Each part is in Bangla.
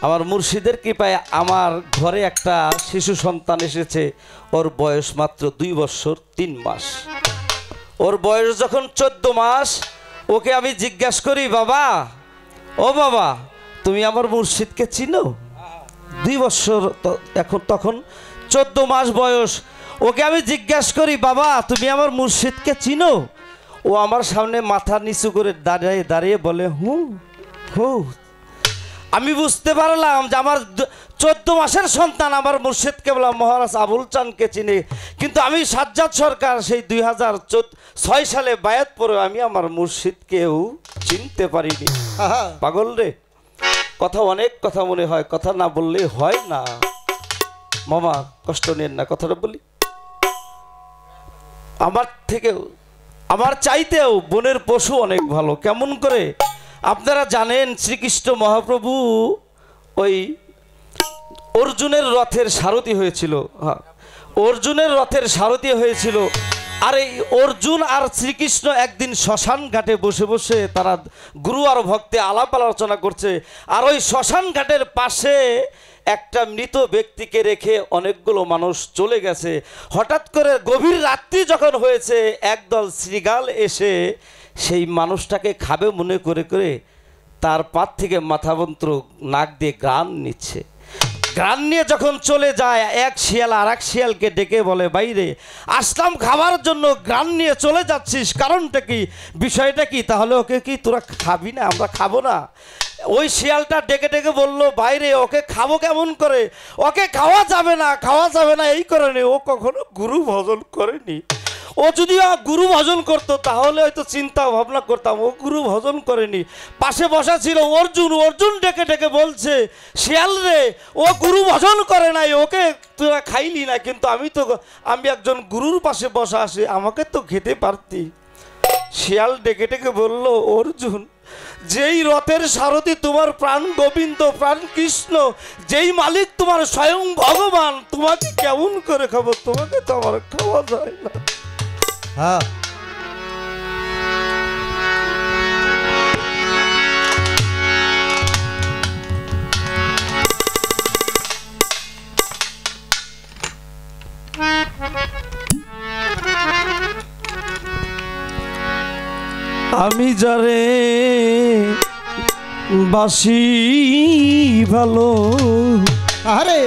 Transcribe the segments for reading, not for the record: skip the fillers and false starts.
আমার মুর্শিদের কৃপায় আমার ঘরে একটা শিশু সন্তান এসেছে। ওর বয়স মাত্র 2 বছর 3 মাস। ওর বয়স যখন 14 মাস, ওকে আমি জিজ্ঞাসা করি, বাবা ও বাবা, তুমি আমার মুর্শিদকে চিনো? 2 বছর এখন, তখন 14 মাস বয়স। ওকে আমি জিজ্ঞাসা করি, বাবা তুমি আমার মুর্শিদকে চিনো? ও আমার সামনে মাথা নিচু করে দাঁড়িয়ে দাঁড়িয়ে বলে, হু হু। আমি বুঝতে পারলাম যে আমার 14 মাসের সন্তান আমার মুর্শিদকে বলা মহারাজ আবুল চাঁদকে চিনে। কিন্তু আমি সাজ্জাদ সরকার সেই 2006 সালে বায়াত পরে আমি আমার মুর্শিদকেও চিনতে পারিনি। পাগল রে, কথা অনেক কথা মনে হয়, কথা না বললে হয় না। মামা কষ্ট নেন না, কথাটা বলি। আমার থেকেও, আমার চাইতেও বনের পশু অনেক ভালো। কেমন করে? আপনারা জানেন শ্রীকৃষ্ণ মহাপ্রভু ওই অর্জুনের রথের সারথি হয়েছিল। হ্যাঁ, অর্জুনের রথের সারথি হয়েছিল। আর এই অর্জুন আর শ্রীকৃষ্ণ একদিন শ্মশান ঘাটে বসে বসে তারা গুরু আর ভক্তে আলাপ আলোচনা করছে। আর ওই শ্মশান ঘাটের পাশে একটা মৃত ব্যক্তিকে রেখে অনেকগুলো মানুষ চলে গেছে। হঠাৎ করে গভীর রাত্রি যখন হয়েছে, একদল শৃগাল এসে সেই মানুষটাকে খাবে মনে করে করে তার পাত থেকে মাথাবন্ত্র নাক দিয়ে গ্রাণ নিচ্ছে। গ্রাণ নিয়ে যখন চলে যায়, এক শিয়াল আর এক শিয়ালকে ডেকে বলে, বাইরে আসলাম খাবার জন্য, গ্রাণ নিয়ে চলে যাচ্ছিস, কারণটা কি, বিষয়টা কি? তাহলে ওকে কি তোরা খাবি না? আমরা খাবো না। ওই শিয়ালটা ডেকে ডেকে বললো, বাইরে ওকে খাবো কেমন করে? ওকে খাওয়া যাবে না, খাওয়া যাবে না, এই কারণে ও কখনো গুরু ভজন করেনি। ও যদি গুরু ভজন করতো তাহলে হয়তো চিন্তা ভাবনা করতাম। ও গুরু ভজন করেনি। পাশে বসা ছিল অর্জুন। অর্জুন ডেকে ডেকে বলছে, শিয়াল রে, ও গুরু ভজন করে নাই, ওকে তোরা খাইলি না। কিন্তু আমি একজন গুরুর পাশে বসা আছি, আমাকে তো খেতে পারতি। শিয়াল ডেকে ডেকে বলল, অর্জুন, যেই রথের সারথি তোমার প্রাণ গোবিন্দ, প্রাণ কৃষ্ণ, যেই মালিক তোমার স্বয়ং ভগবান, তোমাকে কেমন করে খাবো? তোমাকে তো আমার খাওয়া যায় না। হ্যাঁ, আমি যারে বাসি ভালো, আরে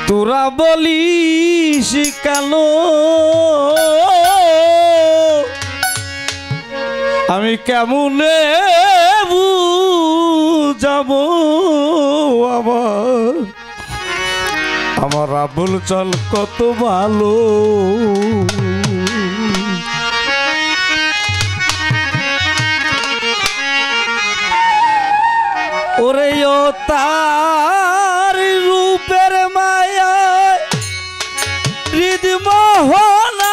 তোরা বলিস কেন আমি কেমনে বুঝাবো আমার আবুল চাঁদ কত ভালো। ওরে ও তার রূপের মায়া হৃদ মোহনায়,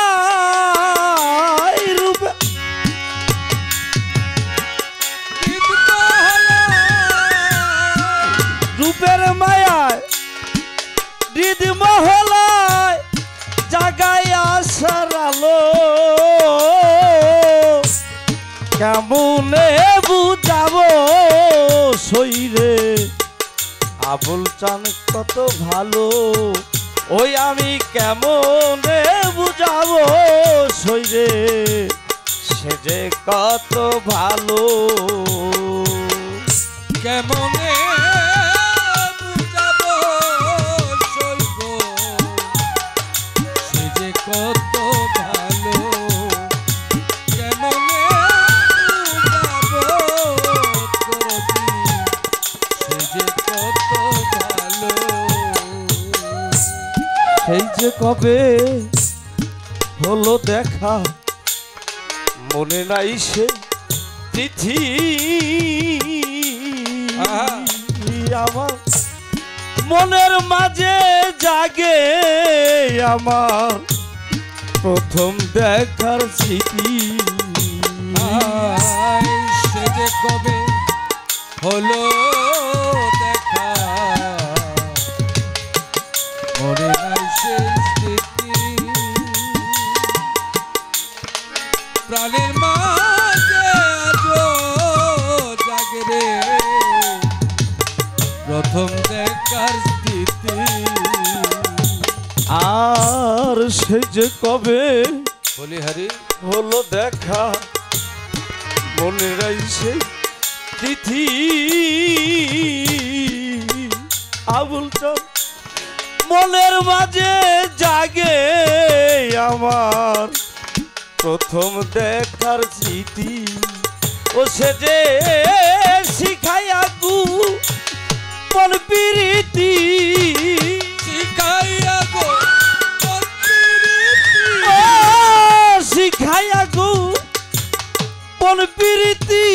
রূপের মায়া হৃদ মহলায় জাগায় আশার আলো, কেমনে বুঝাবো সইরে আবুল চাঁদ কত ভালো। ওই আমি কেমনে বুঝাবো সইরে সে যে কত ভালো। কেমনে বুঝাবো সইব সে যে কত ভালো। কেমনে বুঝাবো সে যে কত ভালো। সেই যে কবে হলো দেখা, মনে নাই সে তিথি, আমার মনের মাঝে জাগে আমার প্রথম দেখার স্মৃতি। সে যে কবে হলো দেখা, মনে নাই সে স্মৃতি। প্রাণের মাঝে আজো সেই যে কবে বলি হারি হলো দেখা মনে রাইছে তিথি আবুল চাঁদ মনের মাঝে জাগে আমার প্রথম দেখার স্মৃতি ও সে যে শিখাইয়া গু মন প্রীতি শিখাইয়া গো শিখাইয়া গো মন প্রীতি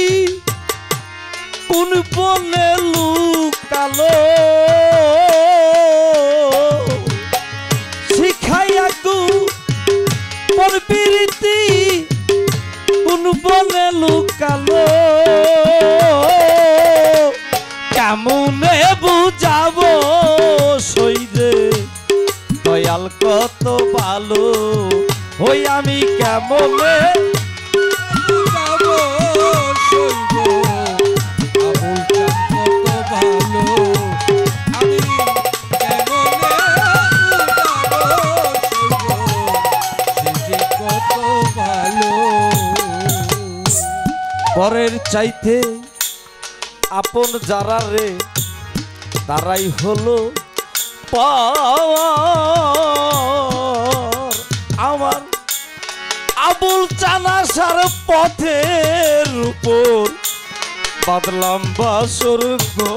কোন বনে লুকালো শিখাইয়া গো মন প্রীতি কোন বনে লুকালো কেমনে বুঝাবো সইরে দয়াল কত ভালো ওই আমি কেমনে যাবো সইব আবুল চাঁদ কত ভালো আমি কেমনে যাবো সইব সে যে কত ভালো পরের চাইতে আপন যারা রে তারাই হলো পাওয়ার আমার আবুল চানাসার পথের উপর বাদলাম বাসর গো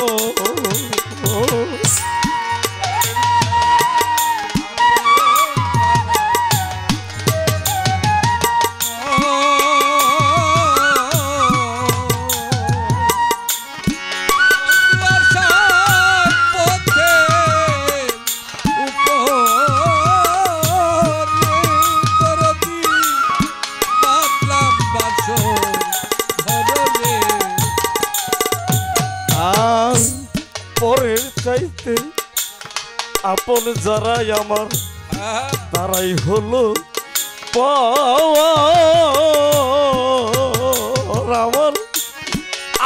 পরের চাইতে আপন যারাই আমার তারাই হলো পাওয়ার আমার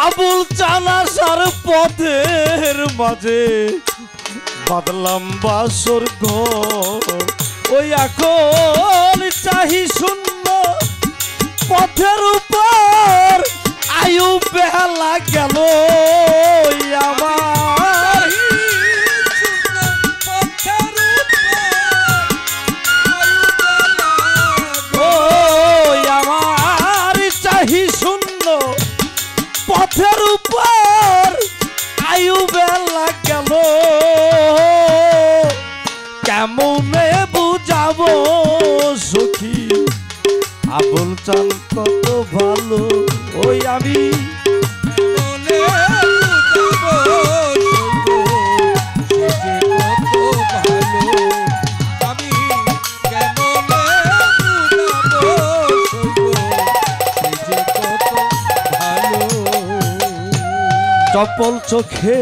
আবুল চানাসার পথের মাঝে বাদলাম বাসর ঘর ওই এখন চাহি শূন্য পথের উপর আয়ু বেলা গেল আমার আমার চাহি শূন্য পথের উপর আয়ু বেলা গেল কেমনে বুঝাবো সখী আবুল চাঁদ কত ভালো ওই আমি চপল চোখে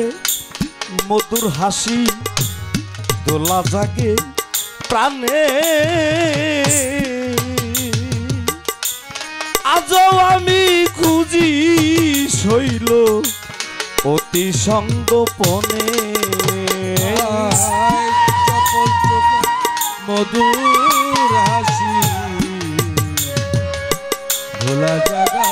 মধুর হাসি দোলা জাগে প্রাণে আজও আমি খুঁজি শৈল অতি সঙ্গোপনে মধুর হাসি ভোলা জাগা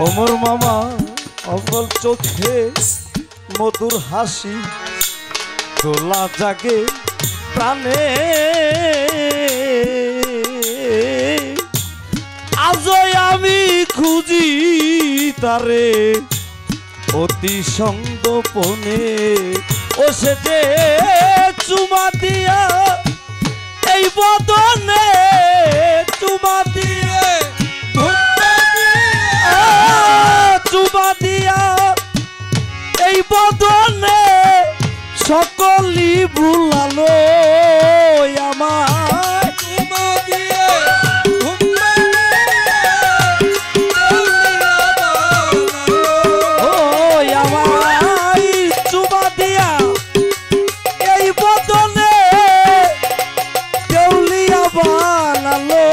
ওমর মামা অগল চোখে মধুর হাসি দোলা জাগে প্রাণে আজও আমি খুঁজি তারে অতি সঙ্গোপনে ও সে যে চুমা দিয়া এই বদনে চুমা দিয়ে চুমা দিয়া এই বদনে সকলি ভুলালো আমার চুমা দিয়ে ও আমার চুমা দিয়া এই বদনে দেউলিয়া বানালো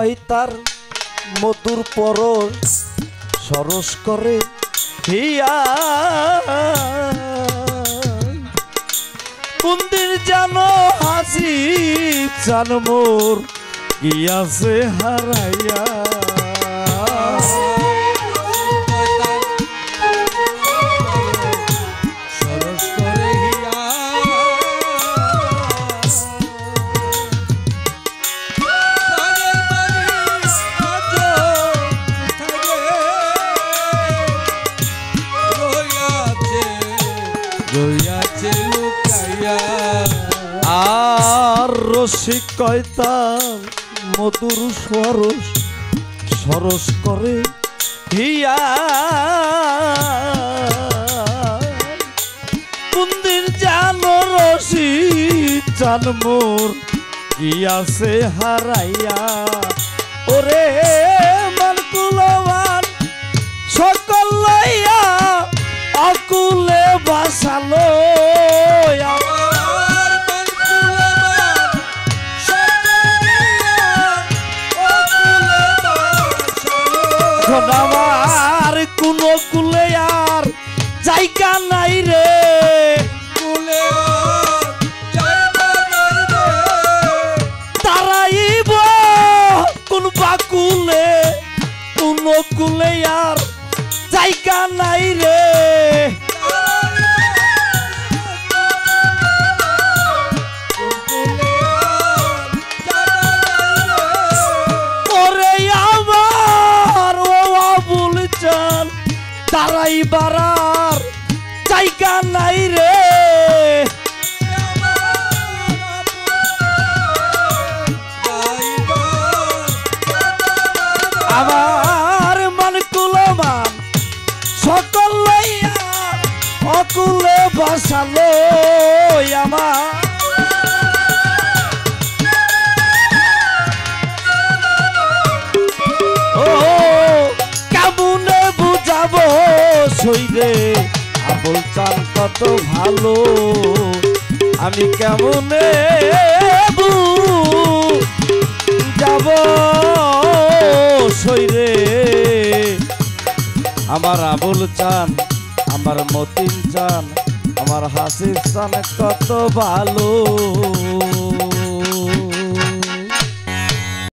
কয় তার মধুর পরশ সরস করে হিয়া কোনদিন জানো হাসি চান মোর গিয়াছে হারাইয়া সরস করে হিয়া প্রাণের বাণী আজ রইয়াছে লুকাইয়া আর রসিক কয়তার মধুর সরস সরস করে হিয়া কোনদিন জানো রসিক চান মোর গিয়াছে হারাইয়া ওরে মান কুলবান সকল লইয়া অকুলে বাসালো আমার মন কুলবান সকলিয়া অকুলে বাসালো আমার কোন কুলে আর জায়গা নাই রে কুলে আর জায়গা নাই রে তারাইব কোন বাকুলে কোন কুলে আর জায়গা নাই রে ওরে আমার ও আবুল চান তারাই বারার জায়গা নাই রে আমার মান কুলমান সকল লইয়া অকুলে বসালো আমার ও কেমনে বুঝাবো সইরে আবুল চান কত ভালো আমি কেমনে যাব সইরে আমার আবুল চান আমার মতিন চান আমার হাসিব চান কত ভালো